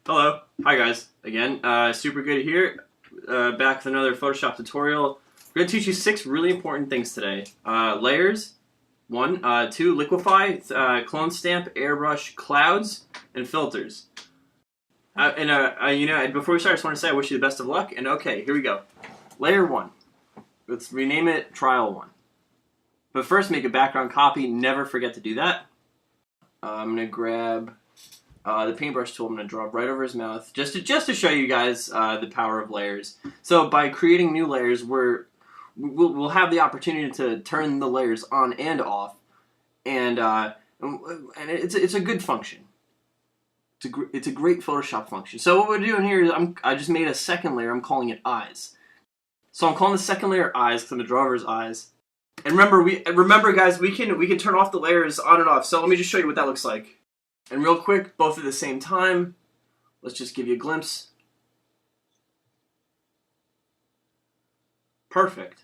Hello. Hi guys. Again, Supergood here, back with another Photoshop tutorial. We're going to teach you 6 really important things today. Layers, 1. 2, liquify, clone stamp, airbrush, clouds, and filters. Before we start, I just want to say I wish you the best of luck, and okay, here we go. Layer 1. Let's rename it Trial 1. But first, make a background copy. Never forget to do that. I'm going to grab the paintbrush tool. I'm going to draw right over his mouth, just to show you guys the power of layers. So by creating new layers, we'll have the opportunity to turn the layers on and off, and it's a good function. It's a great Photoshop function. So what we're doing here is I just made a second layer. I'm calling it eyes. So I'm calling the second layer eyes because I'm going to draw over his eyes. And remember guys, we can turn off the layers on and off. So let me just show you what that looks like. And real quick, both at the same time, let's just give you a glimpse. Perfect.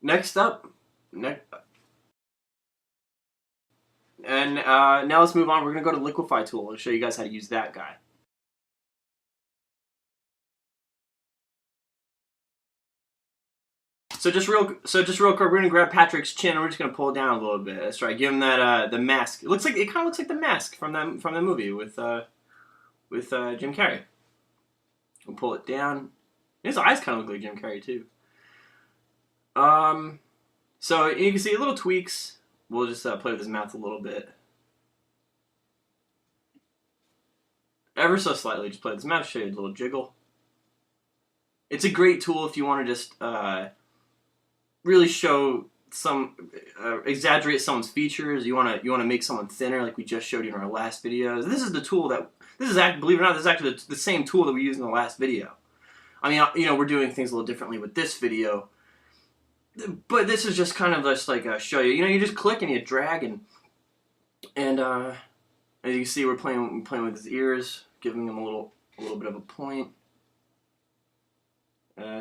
Next up, and now let's move on. We're going to go to the liquify tool and show you guys how to use that guy. So just real quick, we're going to grab Patrick's chin and we're just going to pull it down a little bit. That's right. Give him that the mask. It kind of looks like the mask from the movie with Jim Carrey. We'll pull it down. His eyes kind of look like Jim Carrey too. So you can see little tweaks. We'll just play with his mouth a little bit. Ever so slightly, just play with his mouth, show you a little jiggle. It's a great tool if you want to just really show exaggerate someone's features. You want to make someone thinner, like we just showed you in our last video. This is the tool believe it or not, this is actually the same tool that we used in the last video. I mean, we're doing things a little differently with this video, but this is just kind of just like show you. You just click and you drag and as you can see, we're playing with his ears, giving him a little bit of a point.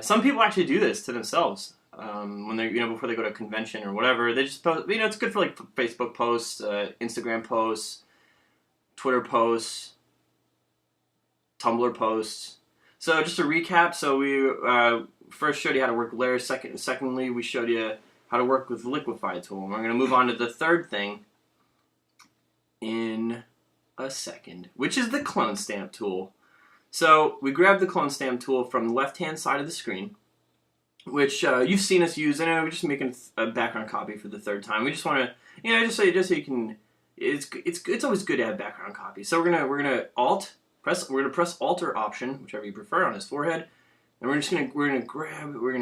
Some people actually do this to themselves when they before they go to a convention or whatever. They just post. It's good for like Facebook posts, Instagram posts, Twitter posts, Tumblr posts. So just to recap, so we first showed you how to work with layers. Secondly, we showed you how to work with the liquify tool. And we're going to move on to the third thing in a second, which is the clone stamp tool. So we grabbed the clone stamp tool from the left-hand side of the screen, which you've seen us use. And we're just making a background copy for the third time. We just want to, just so you can. It's always good to have background copy. So we're gonna press Alt or Option, whichever you prefer, on his forehead, and we're just gonna grab, and we're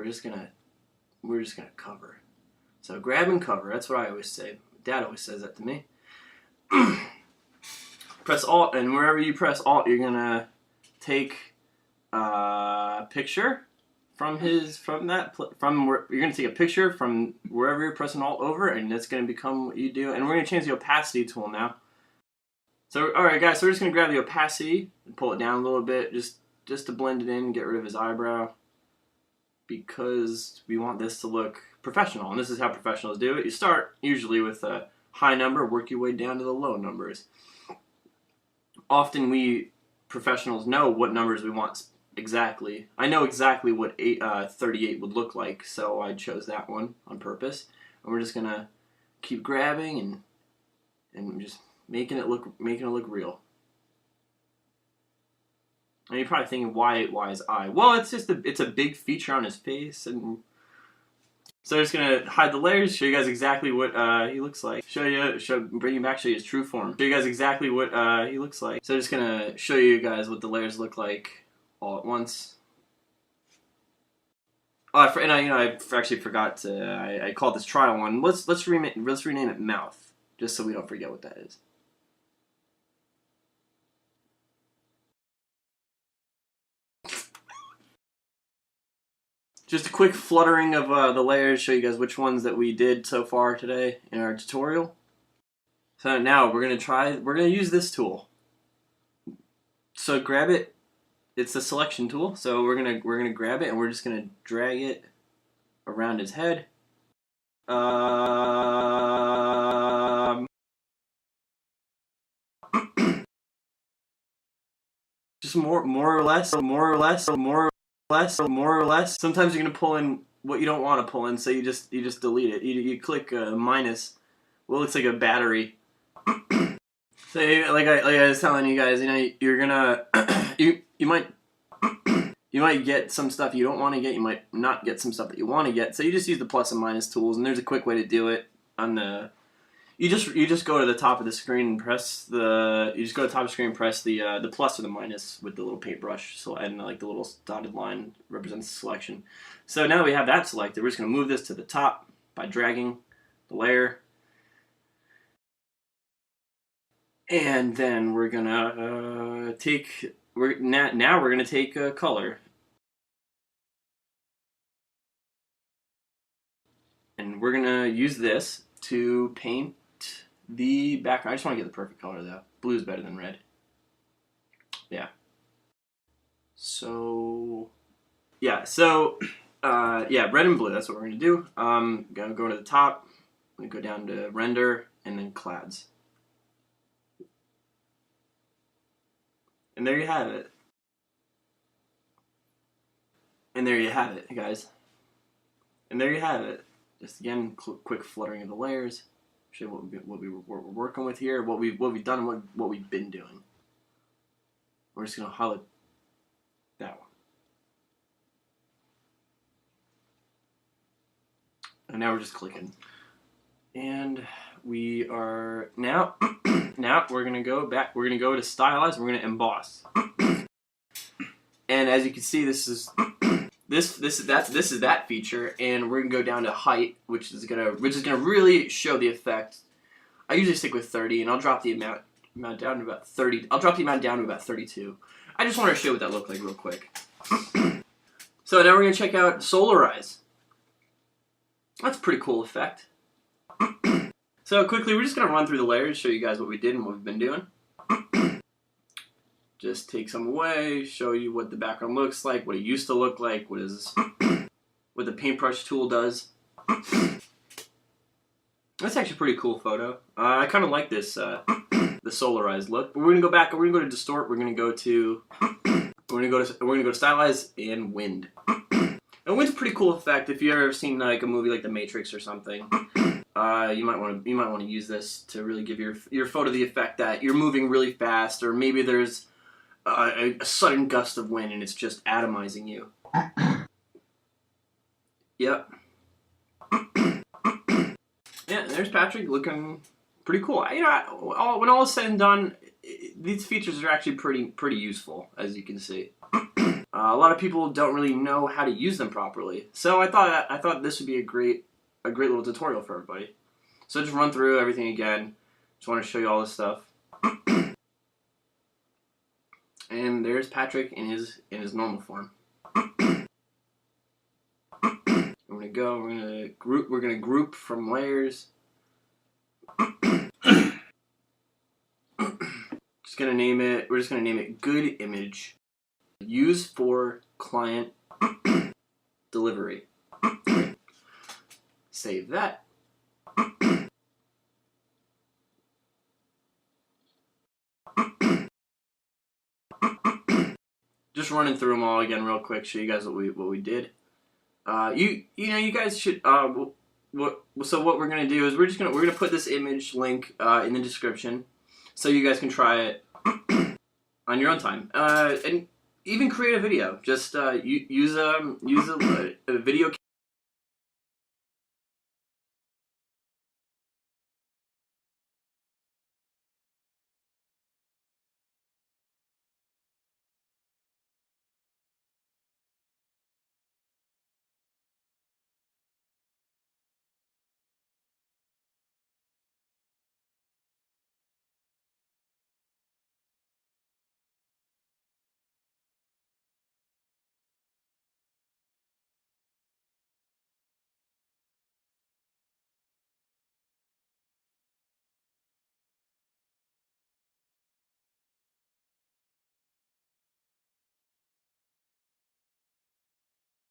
just gonna cover. So grab and cover. That's what I always say. Dad always says that to me. Press Alt, and wherever you press Alt, you're gonna take a picture you're gonna take a picture from wherever you're pressing Alt over, and that's gonna become what you do. And we're gonna change the opacity tool now. So alright guys, so we're just gonna grab the opacity and pull it down a little bit, just to blend it in, get rid of his eyebrow, because we want this to look professional, and this is how professionals do it. You start usually with a high number, work your way down to the low numbers. Often we professionals know what numbers we want exactly. I know exactly what 38 would look like, so I chose that one on purpose. And we're just gonna keep grabbing and just making it look real. And you're probably thinking, why his eye? Well, it's a big feature on his face, and so I'm just gonna hide the layers, show you guys exactly what he looks like. Bring you back, show you his true form. Show you guys exactly what he looks like. So I'm just gonna show you guys what the layers look like all at once. Oh, I actually forgot to. I called this Trial 1. Let's rename it Mouth, just so we don't forget what that is. Just a quick fluttering of the layers, show you guys which ones that we did so far today in our tutorial. So now we're gonna use this tool. So grab it it's the selection tool. So we're gonna grab it and we're just gonna drag it around his head. Just more or less. Sometimes you're gonna pull in what you don't want to pull in, so you just delete it. You click minus. Well, it looks like a battery. So like I was telling you guys, you know, you're gonna you might get some stuff you don't want to get. You might not get some stuff that you want to get. So you just use the plus and minus tools, and there's a quick way to do it. On the you just go to the top of the screen and press the the plus or the minus with the little paintbrush. So and like the little dotted line represents the selection. So now that we have that selected, we're just gonna move this to the top by dragging the layer. And then we're gonna take we're gonna take a color, and we're gonna use this to paint the background. I just want to get the perfect color though. Blue is better than red. Yeah. So yeah, red and blue. That's what we're gonna do. Gonna go to the top. I'm gonna go down to render and then clads. And there you have it. And there you have it, guys. And there you have it. Just again, quick fluttering of the layers. Show you what we're working with here, what we've done, and what we've been doing. We're just gonna highlight that one. And now we're just clicking. And we are now we're gonna go back. We're gonna go to stylize. We're gonna emboss. And as you can see, this is that feature. And we're gonna go down to height, which is gonna really show the effect. I usually stick with 30, and I'll drop the amount down to about 30. I'll drop the amount down to about 32. I just want to show what that looked like real quick. So now we're gonna check out solarize. That's a pretty cool effect. So quickly, we're just going to run through the layers, show you guys what we did and what we've been doing. Just take some away, show you what the background looks like, what it used to look like, what the paintbrush tool does. That's actually a pretty cool photo. I kind of like this, the solarized look. But we're going to go back, and we're going to go to distort, we're going to go to stylize and wind. And wind's a pretty cool effect. If you've ever seen like a movie like The Matrix or something, you might want to use this to really give your photo the effect that you're moving really fast, or maybe there's a sudden gust of wind and it's just atomizing you. Yep. Yeah, there's Patrick looking pretty cool. You know, when all is said and done, these features are actually pretty useful, as you can see. A lot of people don't really know how to use them properly, so I thought this would be a great little tutorial for everybody. So just run through everything again. Just want to show you all this stuff. And there's Patrick in his normal form. We're gonna group from layers. Just gonna name it. We're just gonna name it good image. Use for client delivery. Save that. Just running through them all again real quick, show you guys what we did. You guys should. So what we're gonna do is we're gonna put this image link in the description, so you guys can try it on your own time. And even create a video. Just use a video